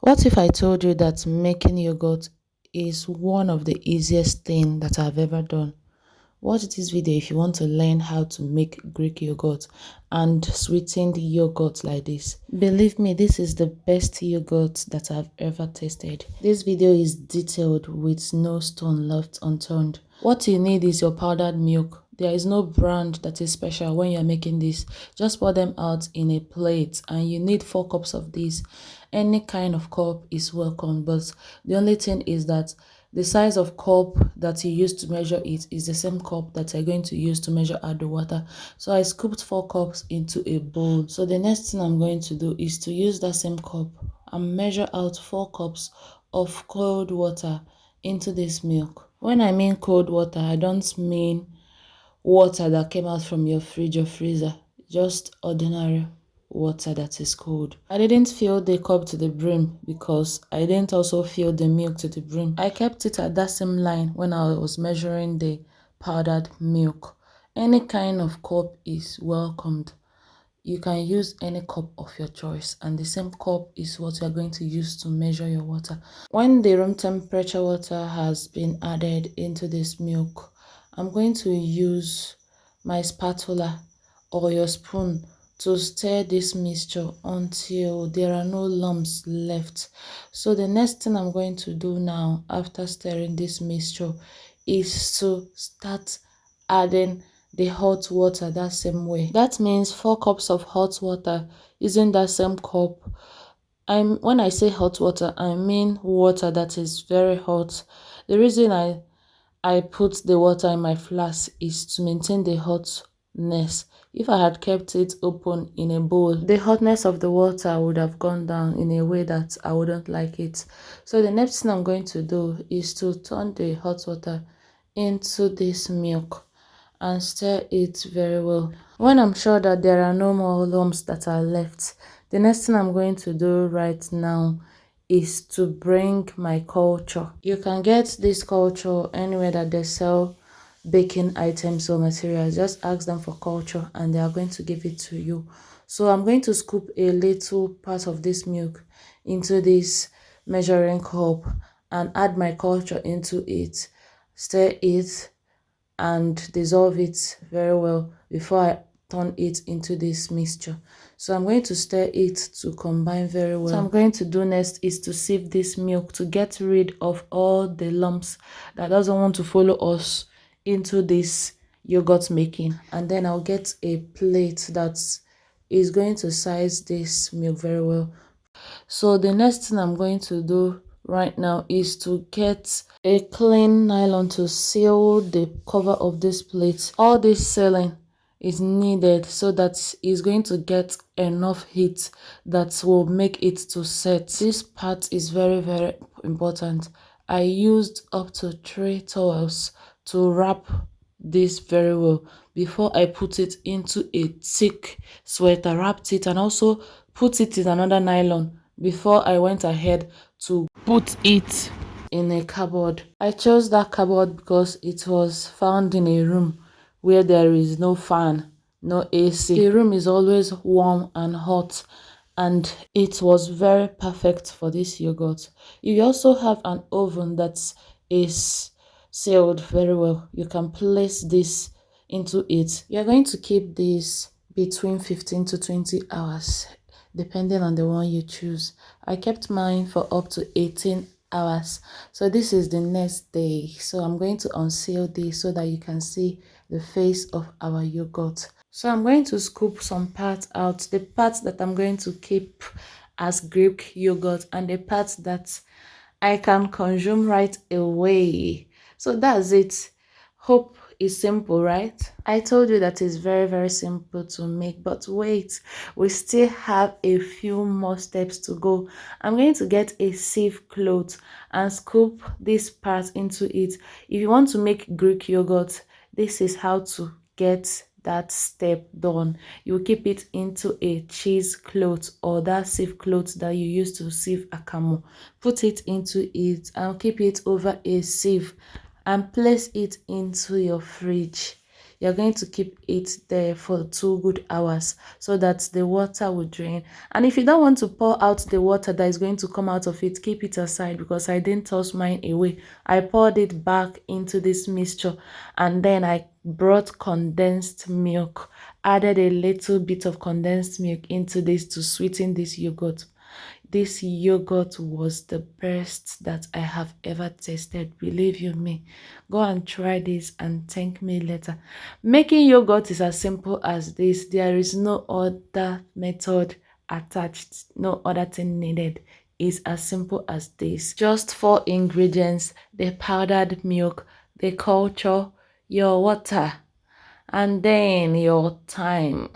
What if I told you that making yogurt is one of the easiest thing that I've ever done? Watch this video if you want to learn how to make Greek yogurt and sweetened yogurt like this. Believe me, this is the best yogurt that I've ever tasted. This video is detailed with no stone left unturned. What you need is your powdered milk. There is no brand that is special when you're making this. Just pour them out in a plate and you need 4 cups of this. Any kind of cup is welcome, but the only thing is that the size of cup that you use to measure it is the same cup that you're going to use to measure out the water. So I scooped 4 cups into a bowl. So the next thing I'm going to do is to use that same cup and measure out 4 cups of cold water into this milk. When I mean cold water, I don't mean water that came out from your fridge or freezer, just ordinary water that is cold. I didn't fill the cup to the brim because I didn't also fill the milk to the brim. I kept it at that same line when I was measuring the powdered milk. Any kind of cup is welcomed. You can use any cup of your choice, and the same cup is what you're going to use to measure your water. When the room temperature water has been added into this milk, I'm going to use my spatula or your spoon to stir this mixture until there are no lumps left. So the next thing I'm going to do now after stirring this mixture is to start adding the hot water that same way. That means 4 cups of hot water using that same cup. When I say hot water, I mean water that is very hot. The reason I put the water in my flask is to maintain the hotness. If I had kept it open in a bowl, the hotness of the water would have gone down in a way that I wouldn't like it. So the next thing I'm going to do is to turn the hot water into this milk and stir it very well. When I'm sure that there are no more lumps that are left, the next thing I'm going to do right now is to bring my culture. You can get this culture anywhere that they sell baking items or materials. Just ask them for culture and they are going to give it to you. So I'm going to scoop a little part of this milk into this measuring cup and add my culture into it. Stir it and dissolve it very well before I turn it into this mixture. So I'm going to stir it to combine very well. So I'm going to do next is to sieve this milk to get rid of all the lumps that doesn't want to follow us into this yogurt making. And then I'll get a plate that is going to size this milk very well. So the next thing I'm going to do right now is to get a clean nylon to seal the cover of this plate. All this sealing is needed so that it's going to get enough heat that will make it to set. This part is very important. I used up to 3 towels to wrap this very well before I put it into a thick sweater, wrapped it and also put it in another nylon before I went ahead to put it in a cupboard. I chose that cupboard because it was found in a room where there is no fan, no AC. The room is always warm and hot, and it was very perfect for this yogurt. You also have an oven that is sealed very well. You can place this into it. You're going to keep this between 15 to 20 hours depending on the one you choose. I kept mine for up to 18 hours. So this is the next day. So I'm going to unseal this so that you can see the face of our yogurt. So I'm going to scoop some parts out, the parts that I'm going to keep as Greek yogurt and the parts that I can consume right away. So that's it. Hope is simple, right? I told you that it's very simple to make, but wait, we still have a few more steps to go. I'm going to get a sieve cloth and scoop this part into it. If you want to make Greek yogurt, this is how to get that step done. You keep it into a cheese cloth or that sieve cloth that you use to sieve akamu. Put it into it and keep it over a sieve and place it into your fridge. you're going to keep it there for 2 good hours so that the water will drain. And if you don't want to pour out the water that is going to come out of it, keep it aside, because I didn't toss mine away. I poured it back into this mixture, and then I brought condensed milk, added a little bit of condensed milk into this to sweeten this yogurt. This yogurt was the best that I have ever tasted. Believe you me. Go and try this and thank me later. Making yogurt is as simple as this. There is no other method attached, no other thing needed. It's as simple as this. Just 4 ingredients: the powdered milk, the culture, your water, and then your time.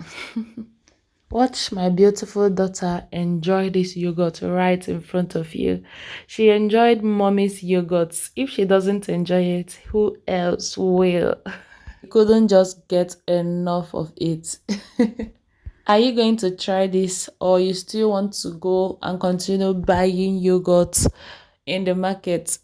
Watch my beautiful daughter enjoy this yogurt right in front of you. She enjoyed mommy's yogurts. If she doesn't enjoy it, who else will? Couldn't just get enough of it. Are you going to try this, or you still want to go and continue buying yogurt in the market?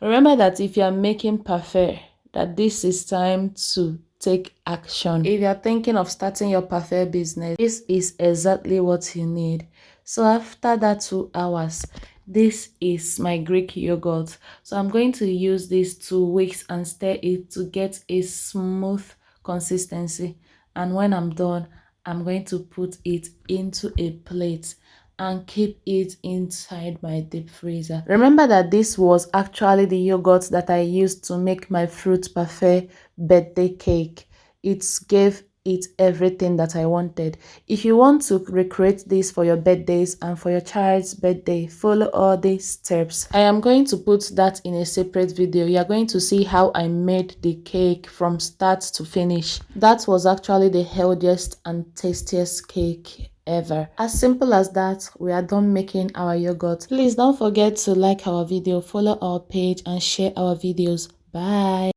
Remember that if you are making parfait, that this is time to take action. If you are thinking of starting your parfait business, this is exactly what you need. So after that 2 hours, this is my Greek yogurt. So I'm going to use this 2 weeks and stir it to get a smooth consistency. And when I'm done, I'm going to put it into a plate and keep it inside my deep freezer. Remember that this was actually the yogurt that I used to make my fruit parfait birthday cake. It gave it everything that I wanted. If you want to recreate this for your birthdays and for your child's birthday, follow all these steps. I am going to put that in a separate video. You are going to see how I made the cake from start to finish. That was actually the healthiest and tastiest cake ever. As simple as that, we are done making our yogurt. Please don't forget to like our video, follow our page, and share our videos. Bye.